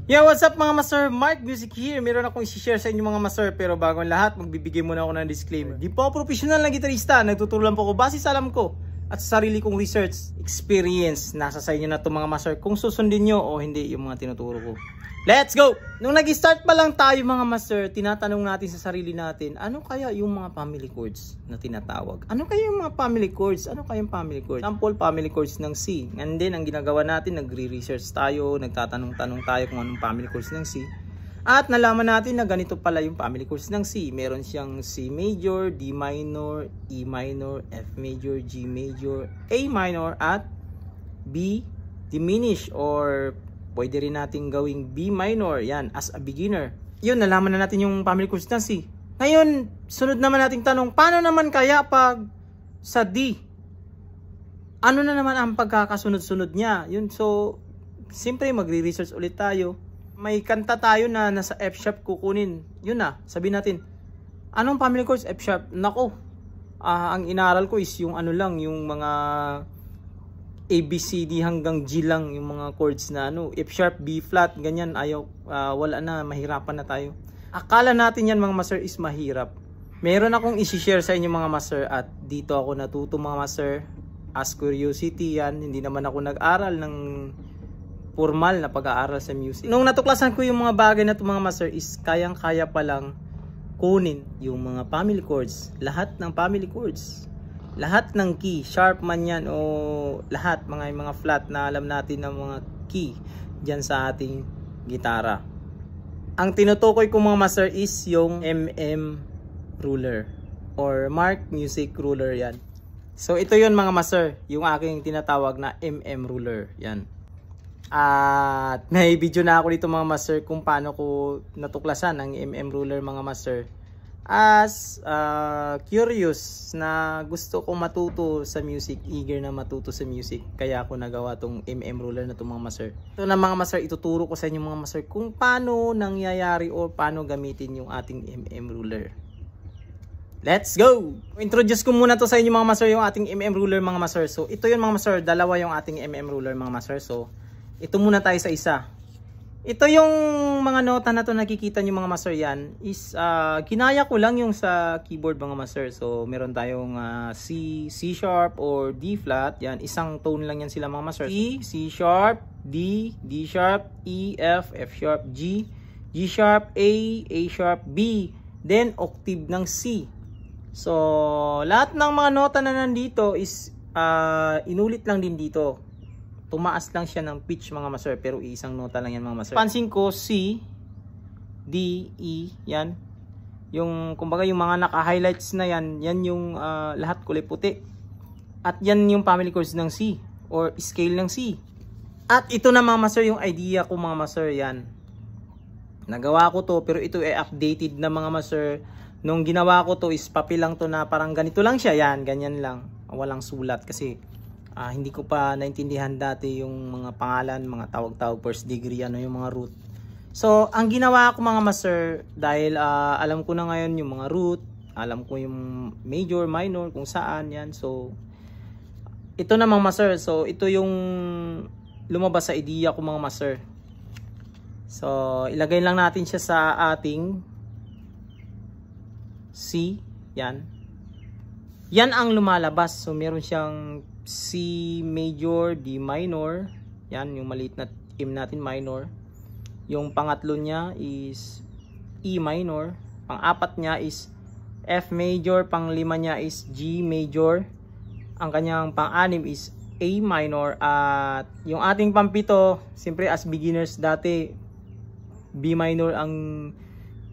Yeah, what's up mga master? Mark Music here. Meron akong i-share sa inyo mga master. Pero bago ang lahat, magbibigay muna ako ng disclaimer. Di po ako professional na gitarista. Nagtuturo lang po ako base sa alam ko at sa sarili kong research experience. Nasa sa inyo na ito mga master kung susundin nyo o hindi yung mga tinuturo ko. Let's go! Nung nag-start pa lang tayo mga master, tinatanong natin sa sarili natin, ano kaya yung mga family chords na tinatawag? Ano kaya yung mga family chords? Ano kaya yung family chords? Sample, family chords ng C. And then, ang ginagawa natin, nagre-research tayo, nagtatanong-tanong tayo kung anong family chords ng C. At nalaman natin na ganito pala yung family chords ng C. Meron siyang C major, D minor, E minor, F major, G major, A minor, at B diminished or pwede rin natin gawing B minor, yan, as a beginner. Yun, nalaman na natin yung family chords ng C. Ngayon, sunod naman nating tanong, paano naman kaya pag sa D? Ano na naman ang pagkakasunod-sunod niya? Yun, so, siyempre magre-research ulit tayo. May kanta tayo na nasa F sharp kukunin. Yun na, sabihin natin, anong family chords? F sharp. Nako, ang inaral ko is yung ano lang, yung mga A, B, C, D hanggang G lang yung mga chords na ano, F sharp, B flat, ganyan, ayaw, wala na, mahirapan na tayo. Akala natin yan mga master is mahirap. Meron akong isi-share sa inyo mga master at dito ako natuto mga master. As curiosity yan, hindi naman ako nag-aral ng formal na pag-aaral sa music. Nung natuklasan ko yung mga bagay na ito mga master is kayang-kaya palang kunin yung mga family chords, lahat ng family chords. Lahat ng key, sharp man yan o lahat, mga flat na alam natin ng mga key dyan sa ating gitara. Ang tinutukoy ko mga master is yung ruler or Mark Music ruler yan. So ito yun mga master, yung aking tinatawag na ruler yan. At may video na ako dito mga master kung paano ko natuklasan ang ruler mga master. As curious na gusto kong matuto sa music, eager na matuto sa music, kaya ako nagawa tong ruler na to mga master. Ito na mga master, ituturo ko sa inyo mga master kung paano nangyayari o paano gamitin yung ating ruler. Let's go! Introduce ko muna to sa inyo mga master, yung ating ruler mga master. So ito yun mga master, dalawa yung ating ruler mga master. So ito muna tayo sa isa. Ito yung mga nota na to nakikita nyo mga master, yan is kinaya ko lang yung sa keyboard mga master. So meron tayong C sharp or D flat, yan, isang tone lang yan sila mga master. C sharp, D sharp, E, F sharp, G sharp, A sharp, B, then octave ng C. So lahat ng mga nota na nandito is inulit lang din dito. Tumaas lang siya ng pitch mga master, pero isang nota lang yan mga master. Pansin ko C, D, E, yan. Yung kumbaga yung mga naka-highlights na yan, yan yung lahat kulay puti. At yan yung family chords ng C or scale ng C. At ito na mga master yung idea ko mga master, yan. Nagawa ko to pero ito ay updated na mga master. Nung ginawa ko to is papel lang to na parang ganito lang siya, yan, ganyan lang. Walang sulat kasi hindi ko pa naintindihan dati yung mga pangalan, mga tawag-tawag, first degree, ano yung mga root. So, ang ginawa ko mga master, dahil alam ko na ngayon yung mga root, alam ko yung major, minor, kung saan, yan. So, ito na mga master. So, ito yung lumabas sa idea ko mga master. So, ilagay lang natin siya sa ating C, yan. Yan ang lumalabas. So, meron siyang C major, D minor. Yan, yung maliit na M natin, minor. Yung pangatlo niya is E minor. Pang-apat niya is F major. Pang-lima niya is G major. Ang kanyang pang-anim is A minor. At yung ating pang-pito, siyempre as beginners dati, B minor ang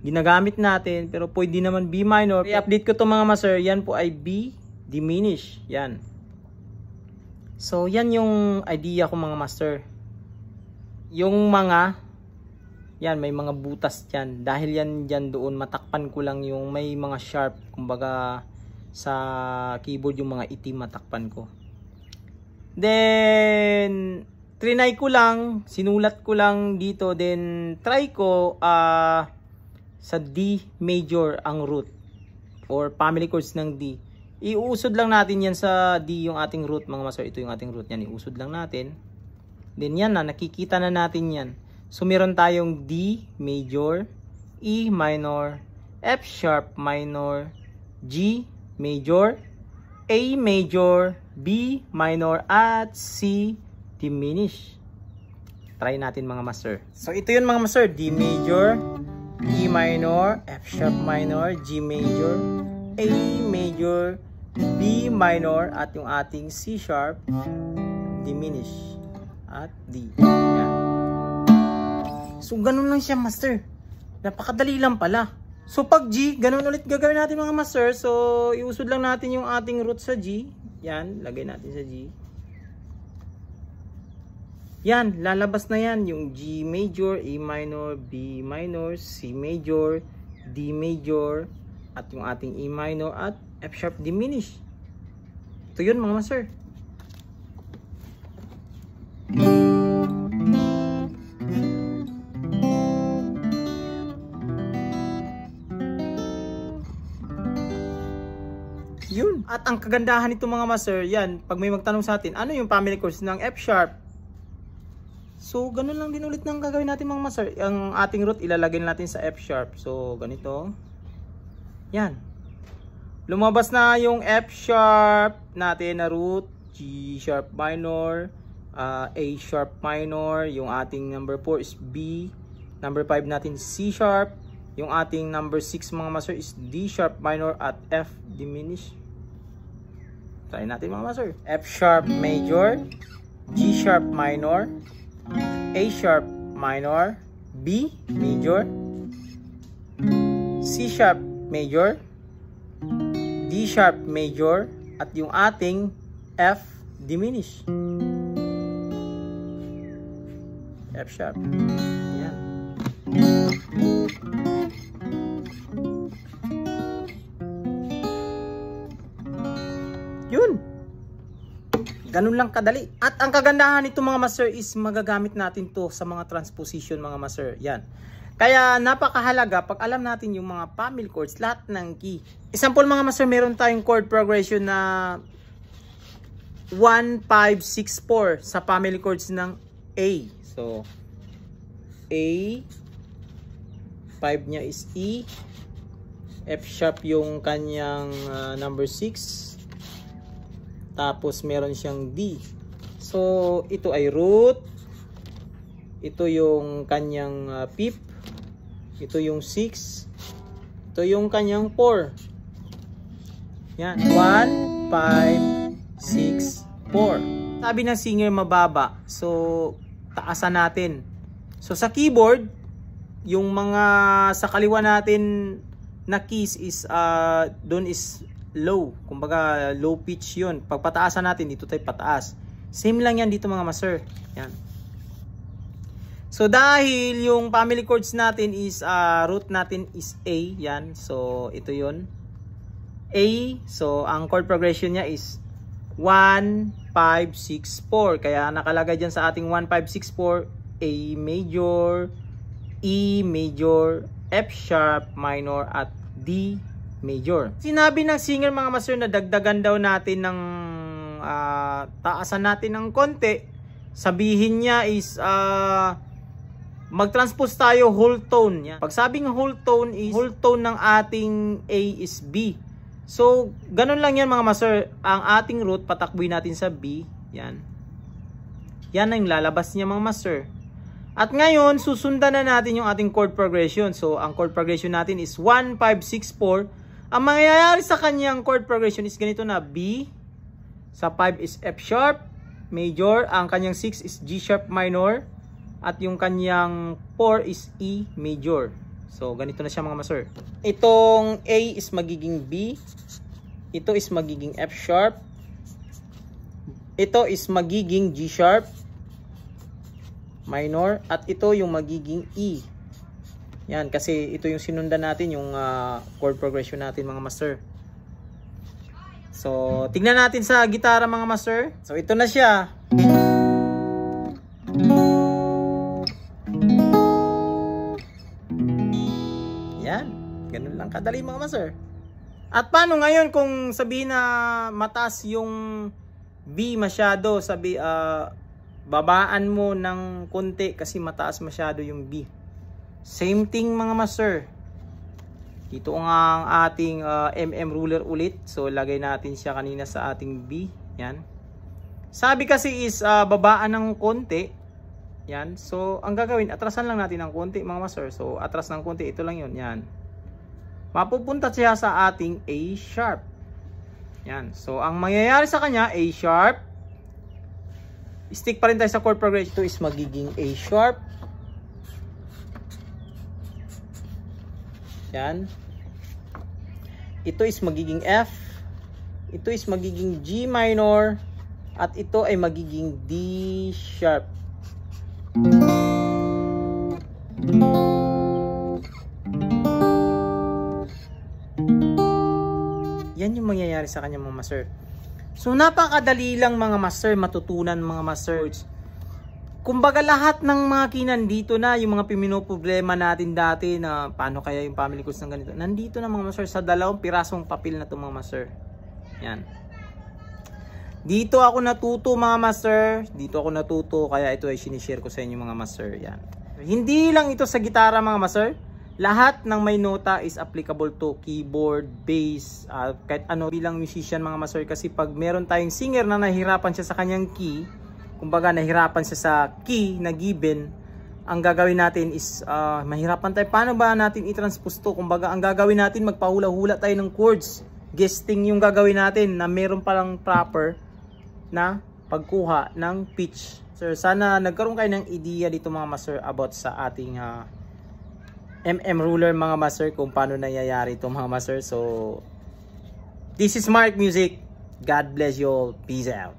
ginagamit natin. Pero pwede naman B minor. I-update ko to mga master. Yan po ay B diminish. Yan. So, yan yung idea ko mga master. Yung mga, yan, may mga butas dyan. Dahil yan dyan doon, matakpan ko lang yung may mga sharp. Kumbaga, sa keyboard yung mga itim matakpan ko. Then, trinay ko lang, sinulat ko lang dito. Then, try ko sa D major ang root. Or family chords ng D. Iusod lang natin yan sa D yung ating root mga master. Ito yung ating root yan. Iusod lang natin. Then yan na, nakikita na natin yan. So meron tayong D major, E minor, F sharp minor, G major, A major, B minor, at C diminished. Try natin mga master. So ito yun mga master, D major, E minor, F sharp minor, G major, A major, B minor, at yung ating C sharp diminished at D. Yan. So ganun lang siya master. Napakadali lang pala. So pag G, ganun ulit gagawin natin mga master. So iusod lang natin yung ating root sa G. Yan, lagay natin sa G. Yan, lalabas na yan yung G major, A minor, B minor, C major, D major, at yung ating E minor at F sharp diminished. Ito yun mga master. Yun. At ang kagandahan nito mga master, yan, pag may magtanong sa atin, ano yung family chords ng F sharp? So, ganun lang din ulit ng gagawin natin mga master. Ang ating root, ilalagay natin sa F sharp. So, ganito. Yan. Lumabas na yung F sharp natin na root, G sharp minor, A sharp minor, yung ating number 4 is B, number 5 natin C sharp, yung ating number 6 mga master is D sharp minor at F diminished. Try natin mga master. F sharp major, G sharp minor, A sharp minor, B major, C sharp major, D sharp major, at yung ating F diminished. F sharp. Yan. Yun. Ganun lang kadali. At ang kagandahan nito mga master is magagamit natin to sa mga transposition mga master. Yan. Kaya napakahalaga pag alam natin yung mga family chords, lahat ng key. Example mga master, meron tayong chord progression na 1, 5, 6, 4 sa family chords ng A. So, A, 5 niya is E, F sharp yung kanyang number 6. Tapos meron siyang D. So ito ay root. Ito yung kanyang fifth. Ito yung 6. Ito yung kanyang 4. Yan. 1, 5, 6, 4. Sabi ng singer mababa. So taasan natin. So sa keyboard, yung mga sa kaliwa natin na keys is doon is low, kumbaga low pitch yun. Pag pataasan natin, dito tayo pataas. Same lang yan dito mga master. Yan. So dahil yung family chords natin is root natin is A, yan. So ito yun. A, so ang chord progression niya is 1, 5, 6, 4. Kaya nakalagay dyan sa ating 1, 5, 6, 4, A major, E major, F sharp minor, at D major. Sinabi ng singer mga master na dagdagan daw natin ng taasan natin ng konti. Sabihin niya is mag-transpose tayo whole tone. Yan. Pag sabing whole tone is whole tone ng ating A is B. So ganun lang yan mga master. Ang ating root patakbuhin natin sa B. Yan. Yan ang lalabas niya mga master. At ngayon susundan na natin yung ating chord progression. So ang chord progression natin is 1, 5, 6, 4. Ang mangyayari sa kanyang chord progression is ganito na. B, sa 5 is F sharp major, ang kanyang 6 is G sharp minor, at yung kanyang 4 is E major. So ganito na siya mga master. Itong A is magiging B, ito is magiging F sharp, ito is magiging G sharp minor, at ito yung magiging E. Yan, kasi ito yung sinundan natin, yung chord progression natin mga master. So, tignan natin sa gitara mga master. So, ito na siya. Yan, ganun lang kadali mga master. At paano ngayon kung sabihin na mataas yung B masyado, babaan mo ng konti kasi mataas masyado yung B. Same thing mga master. Dito nga ang ating ruler ulit. So lagay natin siya kanina sa ating B. Yan. Sabi kasi is babaan ng konti. Yan. So ang gagawin, atrasan lang natin ng konti mga master. So atras ng konti, ito lang yun. Yan. Mapupunta siya sa ating A sharp. Yan. So ang mangyayari sa kanya, A sharp. Stick pa rin tayo sa chord progression. Ito is magiging A sharp. Yan. Ito is magiging F. Ito is magiging G minor. At ito ay magiging D sharp. Yan yung mangyayari sa kanya mga master. So napakadali lang mga master matutunan mga master. Kumbaga lahat ng mga kinandito na, yung mga piminoproblema natin dati na paano kaya yung family course ng ganito. Nandito na mga master sa 2 pirasong papel na to mga master. Yan. Dito ako natuto mga master. Dito ako natuto kaya ito ay sinishare ko sa inyo mga master. Yan. Hindi lang ito sa gitara mga master. Lahat ng may nota is applicable to keyboard, bass, kahit ano bilang musician mga master. Kasi pag meron tayong singer na nahihirapan siya sa kanyang key, kumbaga nahirapan siya sa key na given, ang gagawin natin is mahirapan tayo. Paano ba natin i-transpose to? Kumbaga ang gagawin natin, magpahula-hula tayo ng chords. Guesting yung gagawin natin na meron palang proper na pagkuha ng pitch. So sana nagkaroon kayo ng idea dito mga master about sa ating ruler mga master, kung paano nangyayari ito mga master. So this is Mark Music. God bless you all. Peace out.